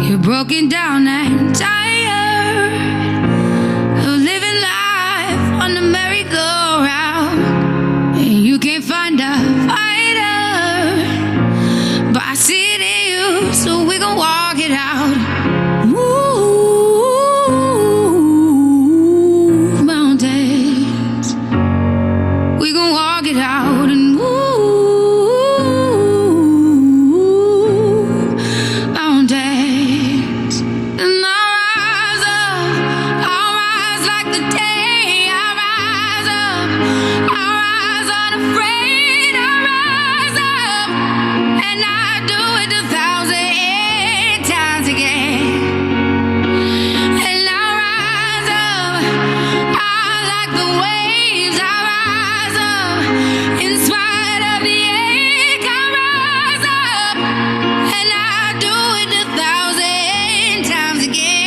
You're broken down and tired of living life on the merry-go-round, and you can't find a fighter, but I see it in you, so we gon' walk it out. Move mountains, we gon' walk it out and move mountains. And I'll rise like the day. I'll rise up, I'll rise unafraid. I'll rise up, and I'll do it 1,000 times again. And I'll rise up, I'll like the waves. I'll rise up, in spite of the ache. I'll rise up, and I'll do it 1,000 times again.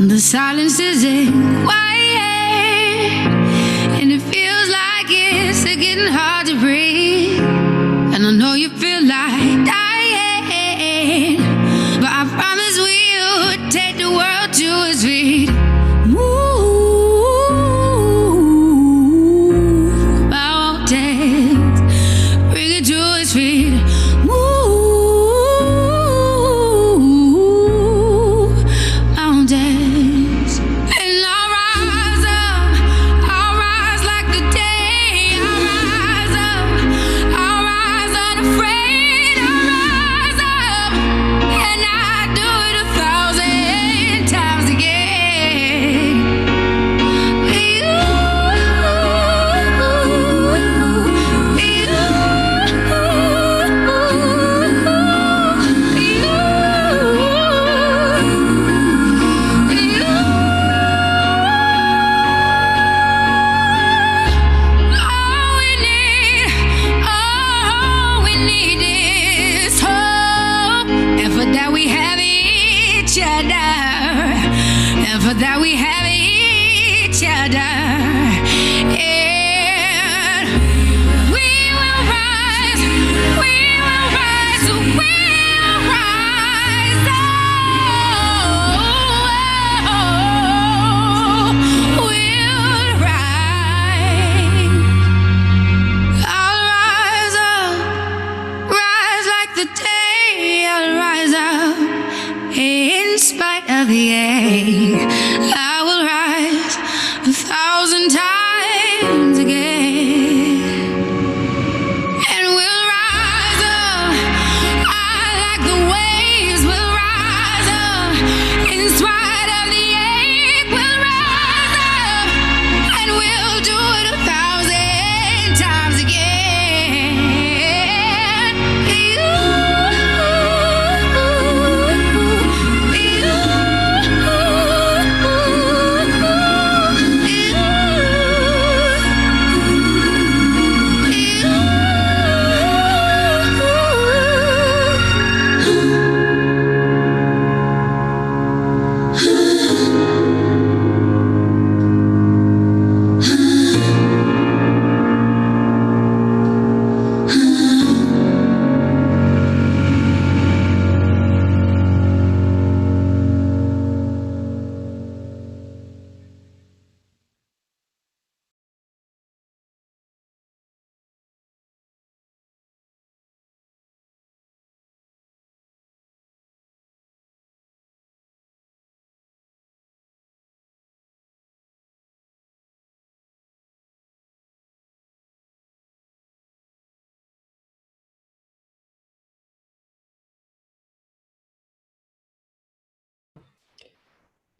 The silence isn't quiet, and it feels like it's getting hard to breathe. And I know you feel like dying, but I promise we'll take the world to its feet. Move mountains, bring it to its feet. Move mountains. And I'll rise up, I'll rise like the day. I'll rise up, I'll rise unafraid. I'll rise up, and I'll do it 1,000 times again. All we need is hope, and for that we have each other, and for that we have each other. And we will rise, we will rise, we'll rise. Oh, we'll rise. I'll rise up, rise like the day. I'll rise up, in spite of the ache. I will rise 1,000 times again. And we'll rise up, I like the waves. We'll rise up, in spite of the ache. We'll rise up, and we'll do it 1,000 times again.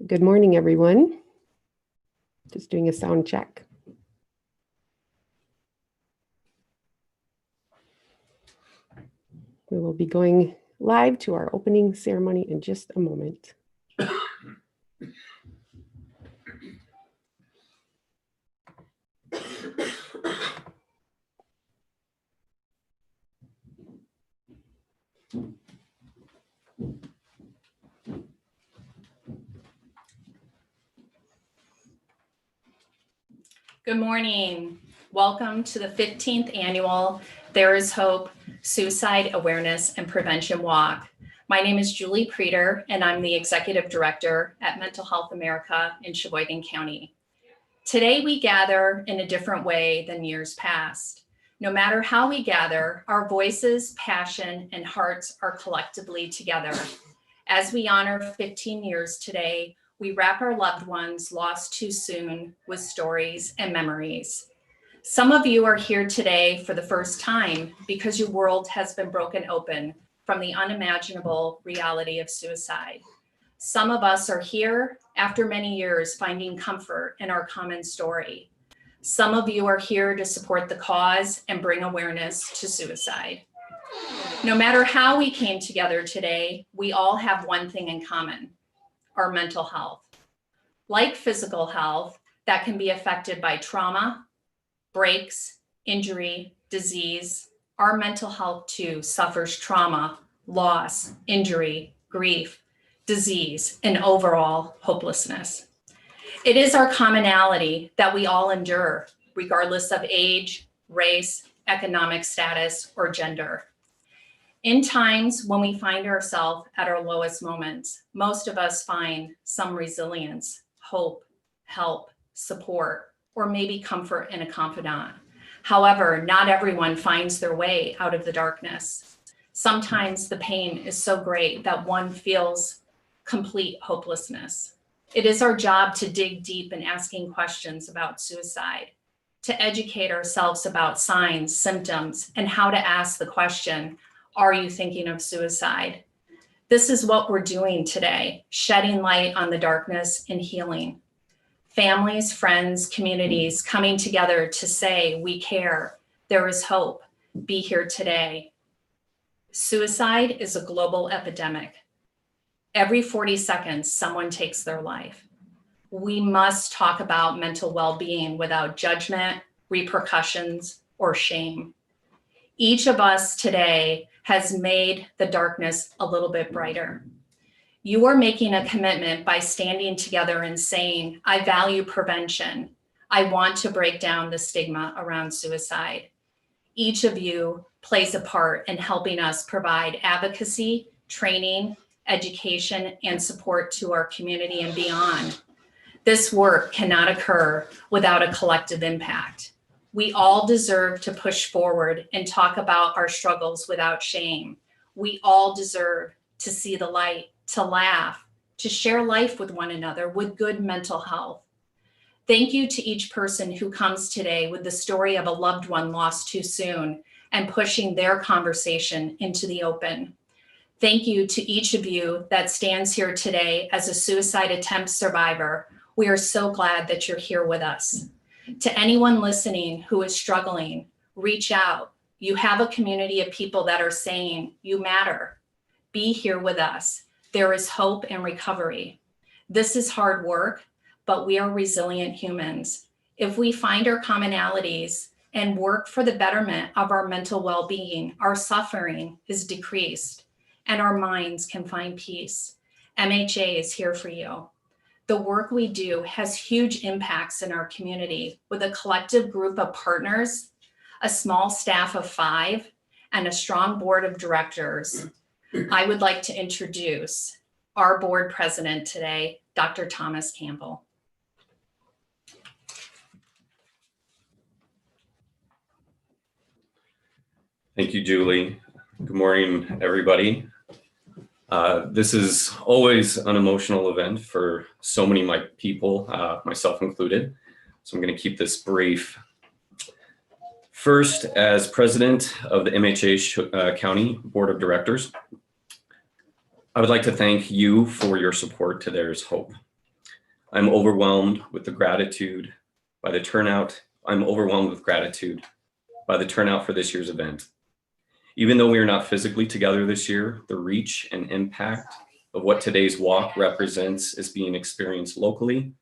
Good morning, everyone. Just doing a sound check. We will be going live to our opening ceremony in just a moment. Good morning. Welcome to the 15th annual There is Hope Suicide Awareness and Prevention Walk. My name is Julie Preeter, and I'm the Executive Director at Mental Health America in Sheboygan County. Today, we gather in a different way than years past. No matter how we gather, our voices, passion, and hearts are collectively together. As we honor 15 years today, we wrap our loved ones lost too soon with stories and memories. Some of you are here today for the first time because your world has been broken open from the unimaginable reality of suicide. Some of us are here after many years finding comfort in our common story. Some of you are here to support the cause and bring awareness to suicide. No matter how we came together today, we all have one thing in common: our mental health. Like physical health, that can be affected by trauma, breaks, injury, disease, our mental health too suffers trauma, loss, injury, grief, disease, and overall hopelessness. It is our commonality that we all endure, regardless of age, race, economic status, or gender. In times when we find ourselves at our lowest moments, most of us find some resilience, hope, help, support, or maybe comfort in a confidant. However, not everyone finds their way out of the darkness. Sometimes the pain is so great that one feels complete hopelessness. It is our job to dig deep in asking questions about suicide, to educate ourselves about signs, symptoms, and how to ask the question, are you thinking of suicide? This is what we're doing today, shedding light on the darkness and healing. Families, friends, communities coming together to say, we care, there is hope, be here today. Suicide is a global epidemic. Every 40 seconds, someone takes their life. We must talk about mental well-being without judgment, repercussions, or shame. Each of us today has made the darkness a little bit brighter. You are making a commitment by standing together and saying, I value prevention. I want to break down the stigma around suicide. Each of you plays a part in helping us provide advocacy, training, education, and support to our community and beyond. This work cannot occur without a collective impact. We all deserve to push forward and talk about our struggles without shame. We all deserve to see the light, to laugh, to share life with one another with good mental health. Thank you to each person who comes today with the story of a loved one lost too soon and pushing their conversation into the open. Thank you to each of you that stands here today as a suicide attempt survivor. We are so glad that you're here with us. To anyone listening who is struggling, reach out. You have a community of people that are saying, you matter. Be here with us. There is hope and recovery. This is hard work, but we are resilient humans. If we find our commonalities and work for the betterment of our mental well-being, our suffering is decreased and our minds can find peace. MHA is here for you. The work we do has huge impacts in our community with a collective group of partners, a small staff of 5, and a strong board of directors. I would like to introduce our board president today, Dr. Thomas Campbell. Thank you, Julie. Good morning, everybody. This is always an emotional event for so many of my people, myself included. So I'm going to keep this brief. First, as president of the MHA County Board of Directors, I would like to thank you for your support to There's Hope. I'm overwhelmed with gratitude by the turnout. I'm overwhelmed with gratitude by the turnout for this year's event. Even though we are not physically together this year, the reach and impact of what today's walk represents is being experienced locally.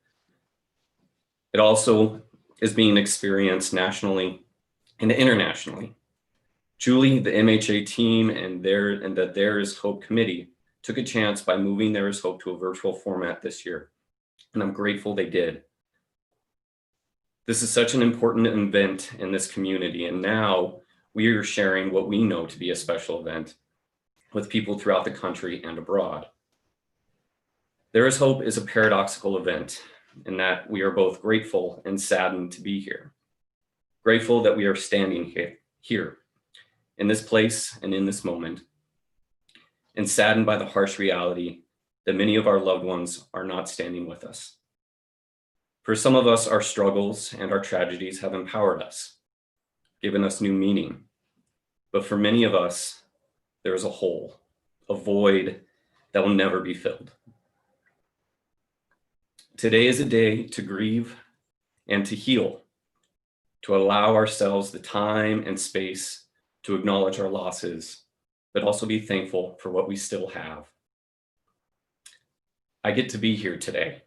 It also is being experienced nationally and internationally. Julie, the MHA team, and the There Is Hope committee took a chance by moving There Is Hope to a virtual format this year, and I'm grateful they did. This is such an important event in this community, and now we are sharing what we know to be a special event with people throughout the country and abroad. There Is Hope is a paradoxical event in that we are both grateful and saddened to be here. Grateful that we are standing here in this place and in this moment, and saddened by the harsh reality that many of our loved ones are not standing with us. For some of us, our struggles and our tragedies have empowered us, given us new meaning. But for many of us, there is a hole, a void that will never be filled. Today is a day to grieve and to heal, to allow ourselves the time and space to acknowledge our losses, but also be thankful for what we still have. I get to be here today.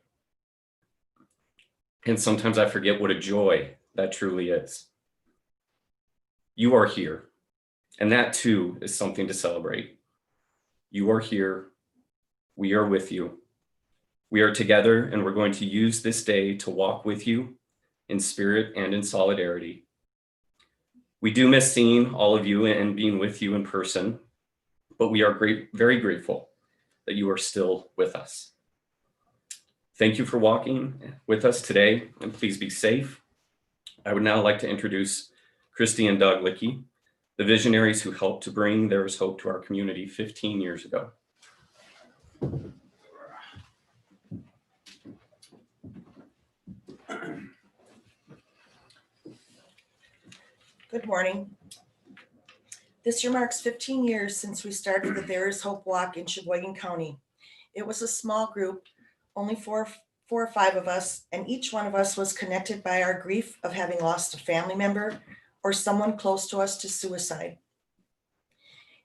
And sometimes I forget what a joy that truly is. You are here, and that too is something to celebrate. You are here, we are with you. We are together, and we're going to use this day to walk with you in spirit and in solidarity. We do miss seeing all of you and being with you in person, but we are very grateful that you are still with us. Thank you for walking with us today, and please be safe. I would now like to introduce Christy and Doug Lickey, the visionaries who helped to bring There Is Hope to our community 15 years ago. Good morning. This year marks 15 years since we started the There Is Hope Walk in Sheboygan County. It was a small group, only four or five of us, and each one of us was connected by our grief of having lost a family member or someone close to us to suicide.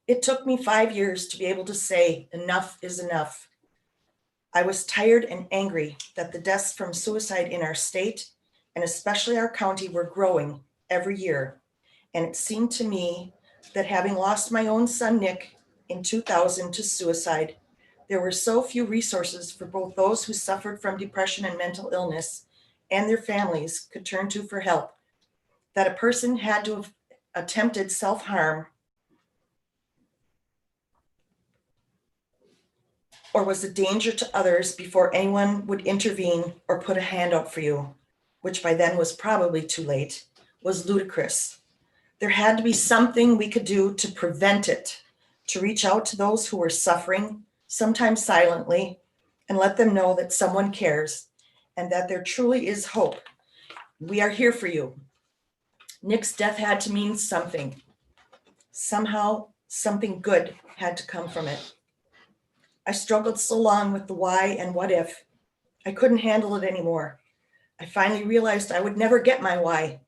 It took me 5 years to be able to say enough is enough. I was tired and angry that the deaths from suicide in our state, and especially our county, were growing every year. And it seemed to me that having lost my own son, Nick, in 2000 to suicide, there were so few resources for both those who suffered from depression and mental illness and their families could turn to for help, that a person had to have attempted self-harm or was a danger to others before anyone would intervene or put a hand out for you, which by then was probably too late, was ludicrous. There had to be something we could do to prevent it, to reach out to those who were suffering, sometimes silently, and let them know that someone cares and that there truly is hope. We are here for you. Nick's death had to mean something. Somehow, something good had to come from it. I struggled so long with the why and what if. I couldn't handle it anymore. I finally realized I would never get my why.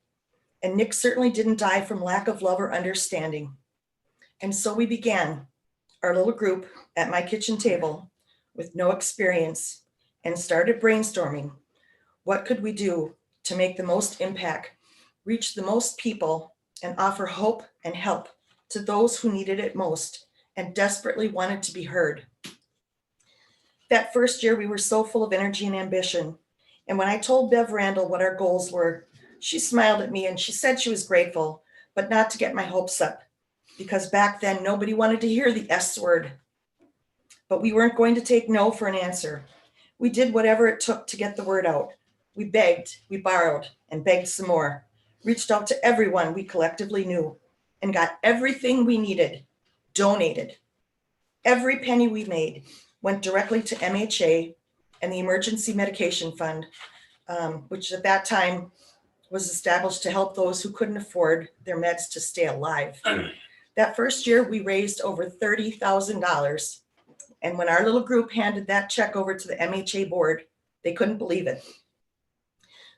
And Nick certainly didn't die from lack of love or understanding. And so we began our little group at my kitchen table with no experience and started brainstorming. What could we do to make the most impact, reach the most people, and offer hope and help to those who needed it most and desperately wanted to be heard? That first year, we were so full of energy and ambition. And when I told Bev Randall what our goals were, she smiled at me and she said she was grateful, but not to get my hopes up, because back then nobody wanted to hear the S word. But we weren't going to take no for an answer. We did whatever it took to get the word out. We begged, we borrowed, and begged some more, reached out to everyone we collectively knew, and got everything we needed donated. Every penny we made went directly to MHA and the Emergency Medication Fund, which at that time was established to help those who couldn't afford their meds to stay alive. That first year, we raised over $30,000. And when our little group handed that check over to the MHA board, they couldn't believe it.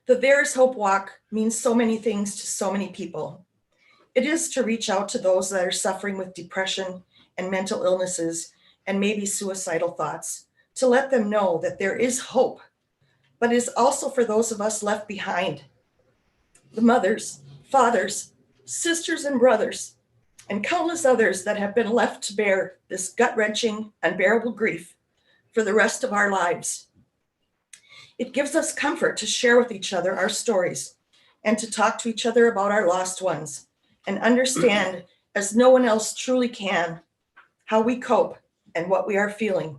The There Is Hope Walk means so many things to so many people. It is to reach out to those that are suffering with depression and mental illnesses and maybe suicidal thoughts, to let them know that there is hope, but it is also for those of us left behind. The mothers, fathers, sisters, and brothers, and countless others that have been left to bear this gut-wrenching, unbearable grief for the rest of our lives. It gives us comfort to share with each other our stories and to talk to each other about our lost ones and understand, as no one else truly can, how we cope and what we are feeling.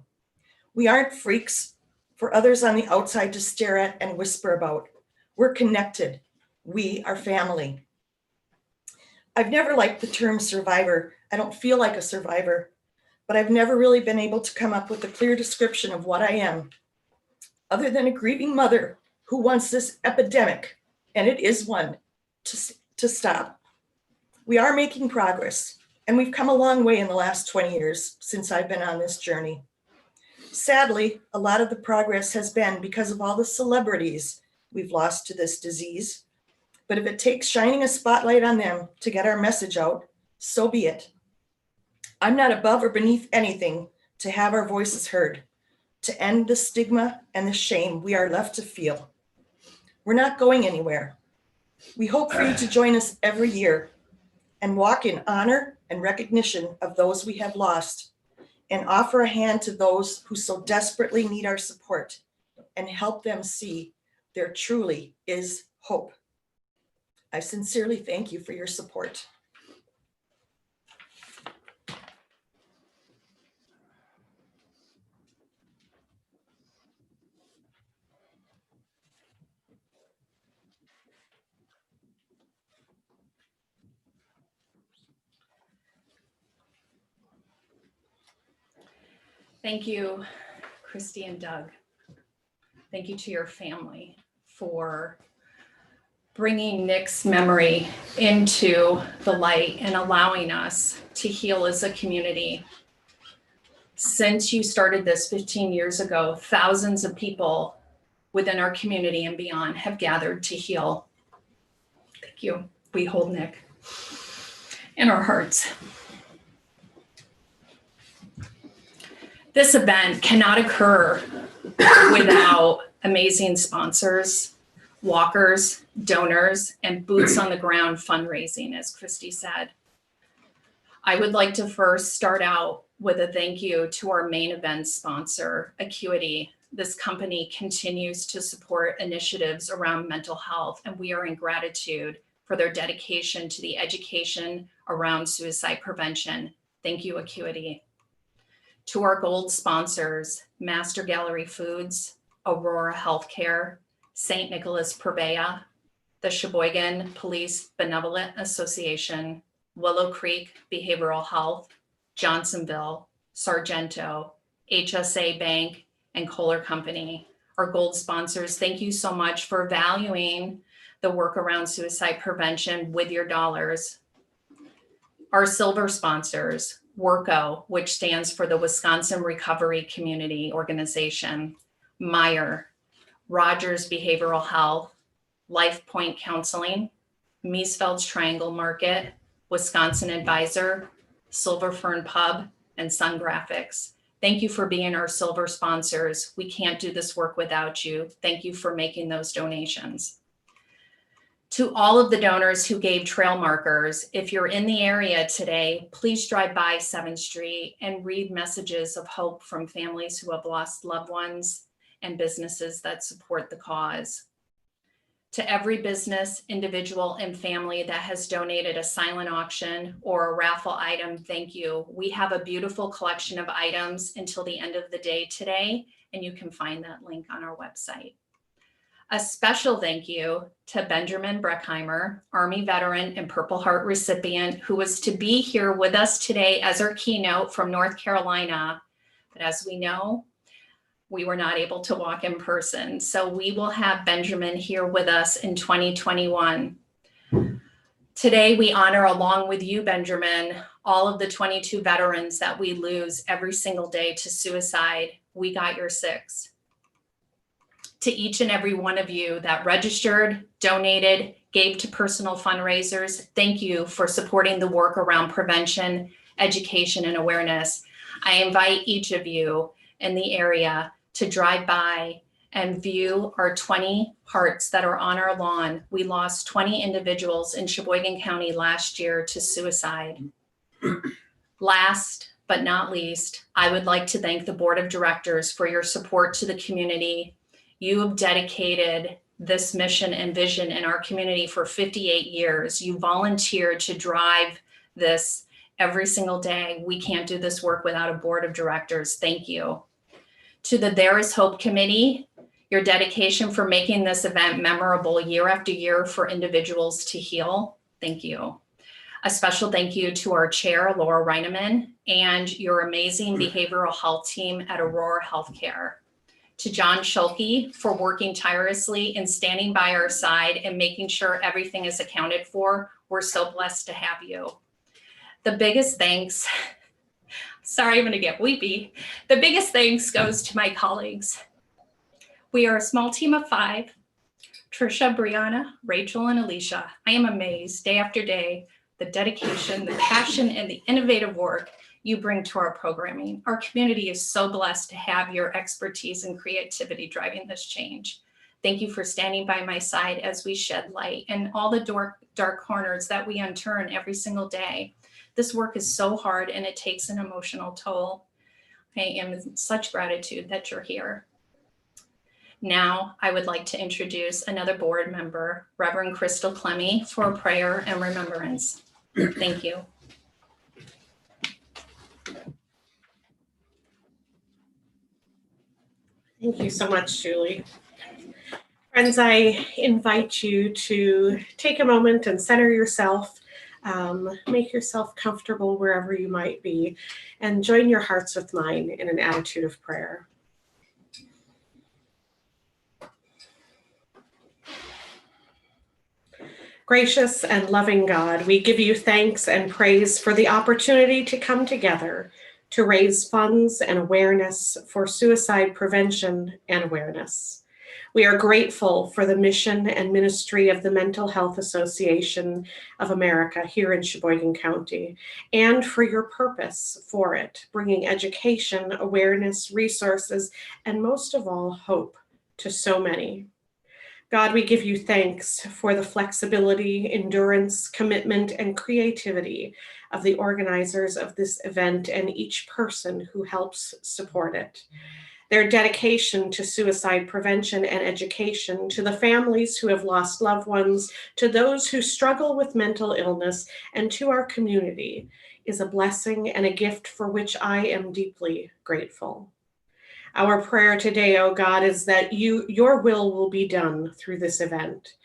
We aren't freaks for others on the outside to stare at and whisper about. We're connected. We are family. I've never liked the term survivor. I don't feel like a survivor, but I've never really been able to come up with a clear description of what I am, other than a grieving mother who wants this epidemic, and it is one, to stop. We are making progress, and we've come a long way in the last 20 years since I've been on this journey. Sadly, a lot of the progress has been because of all the celebrities we've lost to this disease. But if it takes shining a spotlight on them to get our message out, so be it. I'm not above or beneath anything to have our voices heard, to end the stigma and the shame we are left to feel. We're not going anywhere. We hope for you to join us every year and walk in honor and recognition of those we have lost, and offer a hand to those who so desperately need our support, and help them see there truly is hope. I sincerely thank you for your support. Thank you, Christy and Doug. Thank you to your family for bringing Nick's memory into the light and allowing us to heal as a community. Since you started this 15 years ago, thousands of people within our community and beyond have gathered to heal. Thank you. We hold Nick in our hearts. This event cannot occur without amazing sponsors, walkers, donors, and boots on the ground fundraising, as Christy said. I would like to first start out with a thank you to our main event sponsor, Acuity. This company continues to support initiatives around mental health, and we are in gratitude for their dedication to the education around suicide prevention. Thank you, Acuity. To our gold sponsors, Master Gallery Foods, Aurora Healthcare, St. Nicholas Purveya, the Sheboygan Police Benevolent Association, Willow Creek Behavioral Health, Johnsonville, Sargento, HSA Bank, and Kohler Company. Our gold sponsors, thank you so much for valuing the work around suicide prevention with your dollars. Our silver sponsors, WORCO, which stands for the Wisconsin Recovery Community Organization, Meyer, Rogers Behavioral Health, Life Point Counseling, Miesfeld's Triangle Market, Wisconsin Advisor, Silver Fern Pub, and Sun Graphics. Thank you for being our silver sponsors. We can't do this work without you. Thank you for making those donations. To all of the donors who gave trail markers, if you're in the area today, please drive by 7th Street and read messages of hope from families who have lost loved ones and businesses that support the cause. To every business, individual, and family that has donated a silent auction or a raffle item, thank you. We have a beautiful collection of items until the end of the day today, and you can find that link on our website. A special thank you to Benjamin Breckheimer, Army veteran and Purple Heart recipient, who was to be here with us today as our keynote from North Carolina. But as we know, we were not able to walk in person. So we will have Benjamin here with us in 2021. Today, we honor, along with you, Benjamin, all of the 22 veterans that we lose every single day to suicide. We got your 6. To each and every one of you that registered, donated, gave to personal fundraisers, thank you for supporting the work around prevention, education, and awareness. I invite each of you in the area to drive by and view our 20 hearts that are on our lawn. We lost 20 individuals in Sheboygan County last year to suicide. Last but not least, I would like to thank the Board of Directors for your support to the community. You have dedicated this mission and vision in our community for 58 years. You volunteered to drive this every single day. We can't do this work without a Board of Directors. Thank you. To the There Is Hope Committee, your dedication for making this event memorable year after year for individuals to heal. Thank you. A special thank you to our chair, Laura Reineman, and your amazing behavioral health team at Aurora Healthcare. To John Schulke for working tirelessly and standing by our side and making sure everything is accounted for. We're so blessed to have you. The biggest thanks, sorry, I'm gonna get weepy. The biggest thanks goes to my colleagues. We are a small team of 5, Trisha, Brianna, Rachel, and Alicia. I am amazed day after day, the dedication, the passion, and the innovative work you bring to our programming. Our community is so blessed to have your expertise and creativity driving this change. Thank you for standing by my side as we shed light in all the dark corners that we unturn every single day. This work is so hard and it takes an emotional toll. I am in such gratitude that you're here. Now, I would like to introduce another board member, Reverend Crystal Clemmy, for prayer and remembrance. Thank you. Thank you so much, Julie. Friends, I invite you to take a moment and center yourself, make yourself comfortable wherever you might be, and join your hearts with mine in an attitude of prayer. Gracious and loving God, we give you thanks and praise for the opportunity to come together to raise funds and awareness for suicide prevention and awareness. We are grateful for the mission and ministry of the Mental Health Association of America here in Sheboygan County, and for your purpose for it, bringing education, awareness, resources, and most of all, hope to so many. God, we give you thanks for the flexibility, endurance, commitment, and creativity of the organizers of this event and each person who helps support it. Their dedication to suicide prevention and education, to the families who have lost loved ones, to those who struggle with mental illness, and to our community is a blessing and a gift for which I am deeply grateful. Our prayer today, O God, is that your will be done through this event.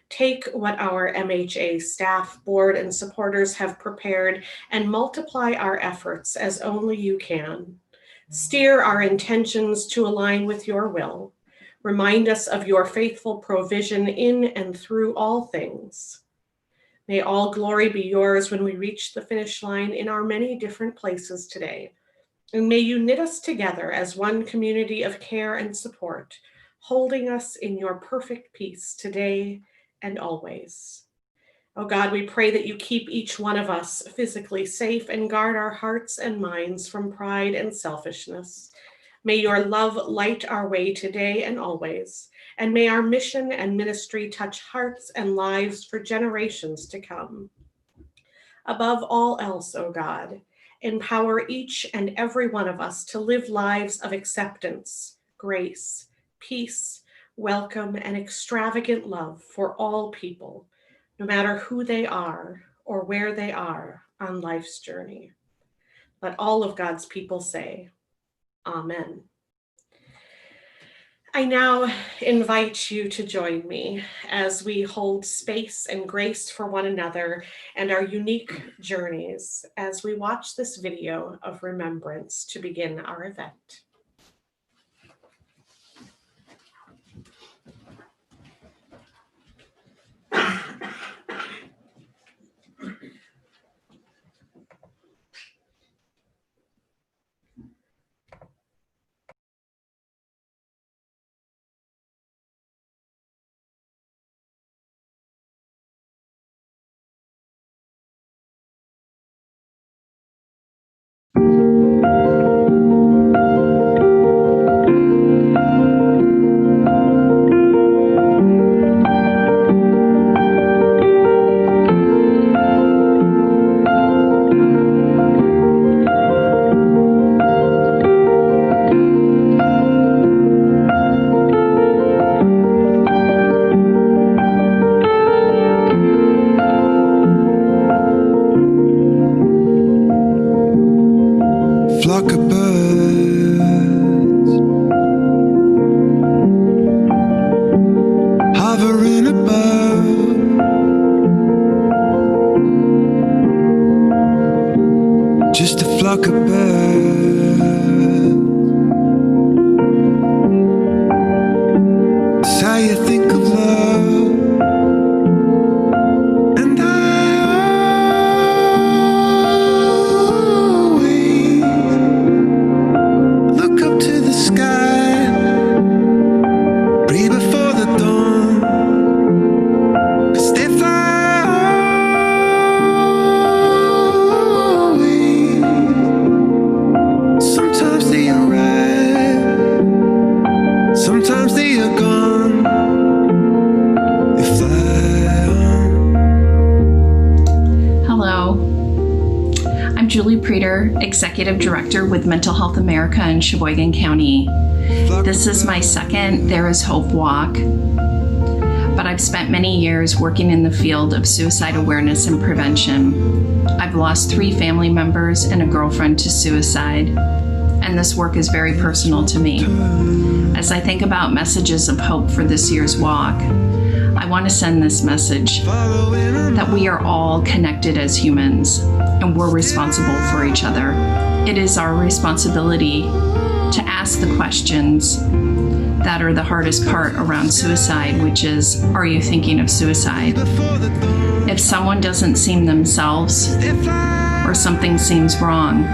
Take what our MHA staff, board, and supporters have prepared and multiply our efforts as only you can. Steer our intentions to align with your will. Remind us of your faithful provision in and through all things. May all glory be yours when we reach the finish line in our many different places today. And may you knit us together as one community of care and support, holding us in your perfect peace today and always. Oh God, we pray that you keep each one of us physically safe and guard our hearts and minds from pride and selfishness. May your love light our way today and always, and may our mission and ministry touch hearts and lives for generations to come. Above all else, oh God, empower each and every one of us to live lives of acceptance, grace, peace, welcome, and extravagant love for all people, no matter who they are or where they are on life's journey. Let all of God's people say, Amen. I now invite you to join me as we hold space and grace for one another and our unique journeys as we watch this video of remembrance to begin our event. flock of birds. It's how you think of love. And I always look up to the sky, breathe before the dawn, 'cause they fly always. Sometimes they arrive, sometimes they are gone. They fly on. Hello. I'm Julie Preter, Executive Director with Mental Health America in Sheboygan County. This is my second There is Hope walk, but I've spent many years working in the field of suicide awareness and prevention. I've lost 3 family members and a girlfriend to suicide, and this work is very personal to me. As I think about messages of hope for this year's walk, I want to send this message that we are all connected as humans and we're responsible for each other. It is our responsibility to ask the questions that are the hardest part around suicide, which is, are you thinking of suicide? If someone doesn't seem themselves or something seems wrong,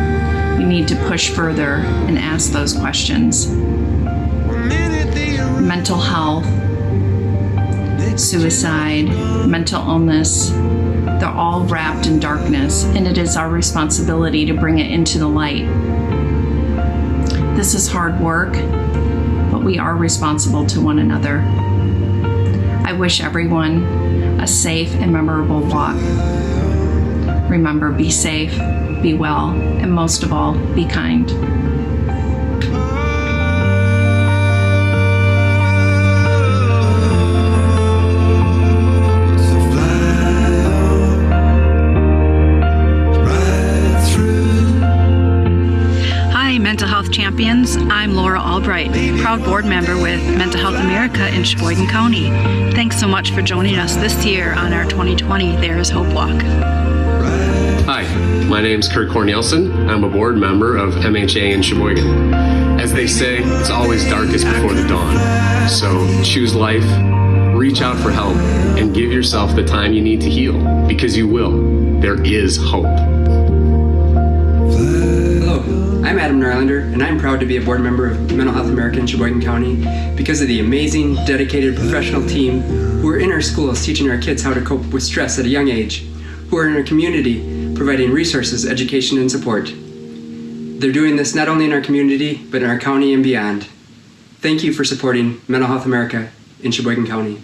we need to push further and ask those questions. Mental health, suicide, mental illness, they're all wrapped in darkness, and it is our responsibility to bring it into the light. This is hard work, but we are responsible to one another. I wish everyone a safe and memorable walk. Remember, be safe, be well, and most of all, be kind. Hi, Mental Health Champions. I'm Laura Albright, proud board member with Mental Health America in Sheboygan County. Thanks so much for joining us this year on our 2020 There is Hope Walk. Hi, my name's Kurt Cornelison. I'm a board member of MHA in Sheboygan. As they say, it's always darkest before the dawn. So choose life, reach out for help, and give yourself the time you need to heal, because you will. There is hope. Hello, I'm Adam Norlander, and I'm proud to be a board member of Mental Health America in Sheboygan County because of the amazing, dedicated professional team who are in our schools teaching our kids how to cope with stress at a young age, who are in our community providing resources, education, and support. They're doing this not only in our community, but in our county and beyond. Thank you for supporting Mental Health America in Sheboygan County.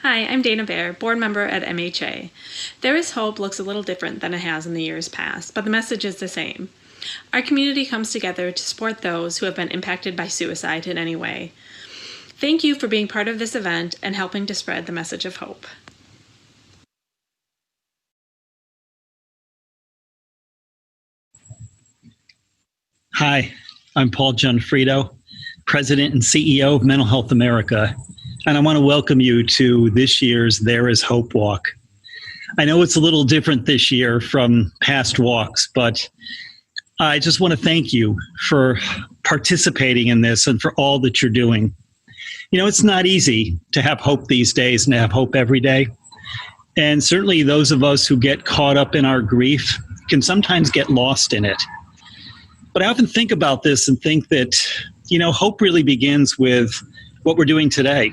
Hi, I'm Dana Baer, board member at MHA. There is Hope looks a little different than it has in the years past, but the message is the same. Our community comes together to support those who have been impacted by suicide in any way. Thank you for being part of this event and helping to spread the message of hope. Hi, I'm Paul Gianfrido, President and CEO of Mental Health America, and I want to welcome you to this year's There is Hope Walk. I know it's a little different this year from past walks, but I just want to thank you for participating in this and for all that you're doing. You know, it's not easy to have hope these days and to have hope every day. And certainly those of us who get caught up in our grief can sometimes get lost in it. But I often think about this and think that, you know, hope really begins with what we're doing today,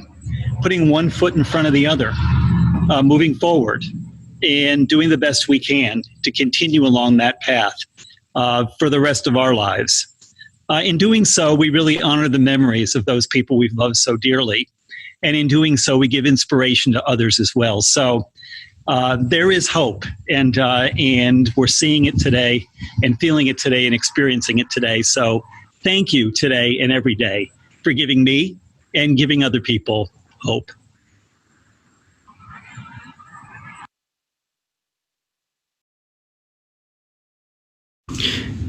putting one foot in front of the other, moving forward and doing the best we can to continue along that path for the rest of our lives. In doing so, we really honor the memories of those people we've loved so dearly. And in doing so, we give inspiration to others as well. So there is hope, and we're seeing it today and feeling it today and experiencing it today. So thank you today and every day for giving me and giving other people hope.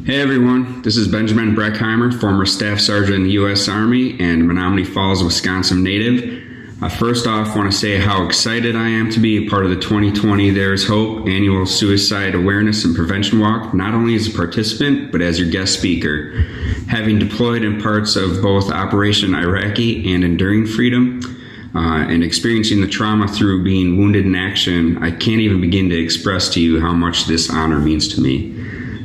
Hey everyone, this is Benjamin Breckheimer, former Staff Sergeant in the U.S. Army and Menominee Falls, Wisconsin native. First off, I want to say how excited I am to be a part of the 2020 There's Hope Annual Suicide Awareness and Prevention Walk, not only as a participant, but as your guest speaker. Having deployed in parts of both Operation Iraqi and Enduring Freedom, and experiencing the trauma through being wounded in action, I can't even begin to express to you how much this honor means to me.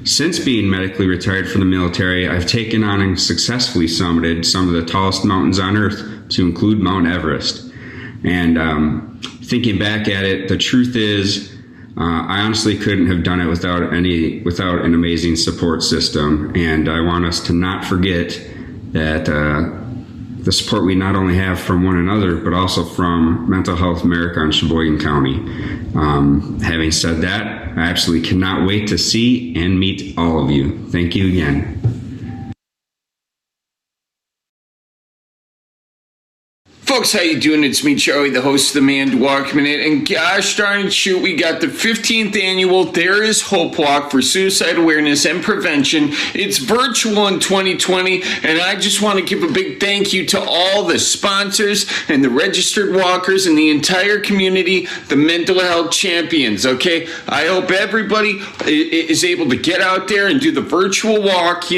Since being medically retired from the military, I've taken on and successfully summited some of the tallest mountains on earth, to include Mount Everest. And thinking back at it, the truth is, I honestly couldn't have done it without an amazing support system. And I want us to not forget that the support we not only have from one another, but also from Mental Health America in Sheboygan County. Having said that, I absolutely cannot wait to see and meet all of you. Thank you again. Folks, how you doing? It's me, Charlie, the host of the Man Walk Minute. And gosh darn it, shoot, we got the 15th annual There Is Hope Walk for Suicide Awareness and Prevention. It's virtual in 2020, and I just want to give a big thank you to all the sponsors and the registered walkers and the entire community, the mental health champions, okay? I hope everybody is able to get out there and do the virtual walk,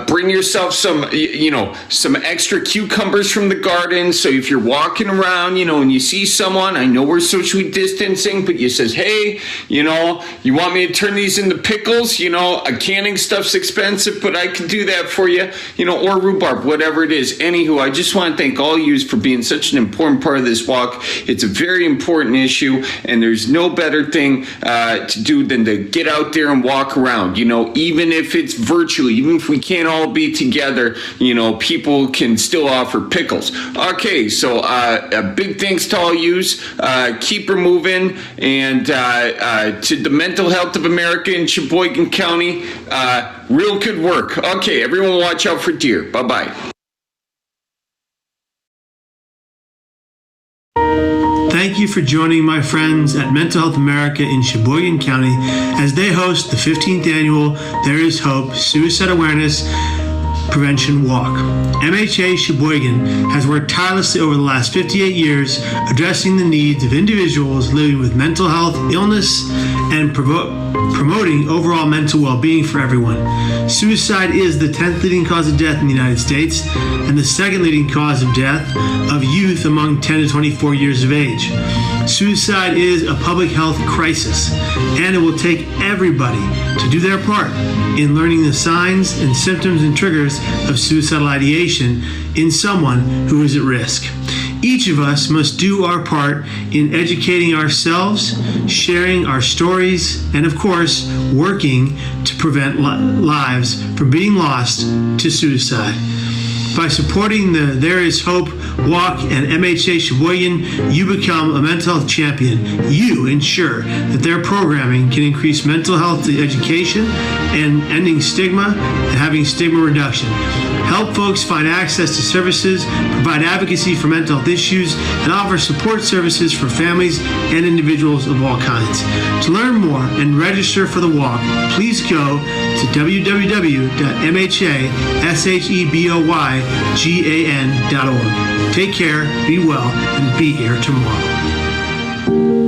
bring yourself some extra cucumbers from the garden. So if you're walking around, and you see someone, I know we're socially distancing, but you says, hey, you want me to turn these into pickles? Canning stuff's expensive, but I can do that for you, or rhubarb, whatever it is. Anywho, I just want to thank all of you for being such an important part of this walk. It's a very important issue, and there's no better thing to do than to get out there and walk around, even if it's virtually, even if we can't all be together, people can still offer pickles. Okay, so a big thanks to all yous. Keep her moving, and to the Mental Health of America in Sheboygan County, real good work. Okay, everyone watch out for deer. Bye-bye. Thank you for joining my friends at Mental Health America in Sheboygan County as they host the 15th annual There Is Hope Suicide Awareness Prevention Walk. MHA Sheboygan has worked tirelessly over the last 58 years addressing the needs of individuals living with mental health, illness, and promoting overall mental well-being for everyone. Suicide is the 10th leading cause of death in the United States and the second leading cause of death of youth among 10 to 24 years of age. Suicide is a public health crisis, and it will take everybody to do their part in learning the signs and symptoms and triggers of suicidal ideation in someone who is at risk. Each of us must do our part in educating ourselves, sharing our stories, and of course, working to prevent lives from being lost to suicide. By supporting the There Is Hope Walk and MHA Sheboygan, you become a mental health champion. You ensure that their programming can increase mental health education and ending stigma and having stigma reduction. Help folks find access to services, provide advocacy for mental health issues, and offer support services for families and individuals of all kinds. To learn more and register for the walk, please go to www.mhasheboygan.org. Take care, be well, and be here tomorrow.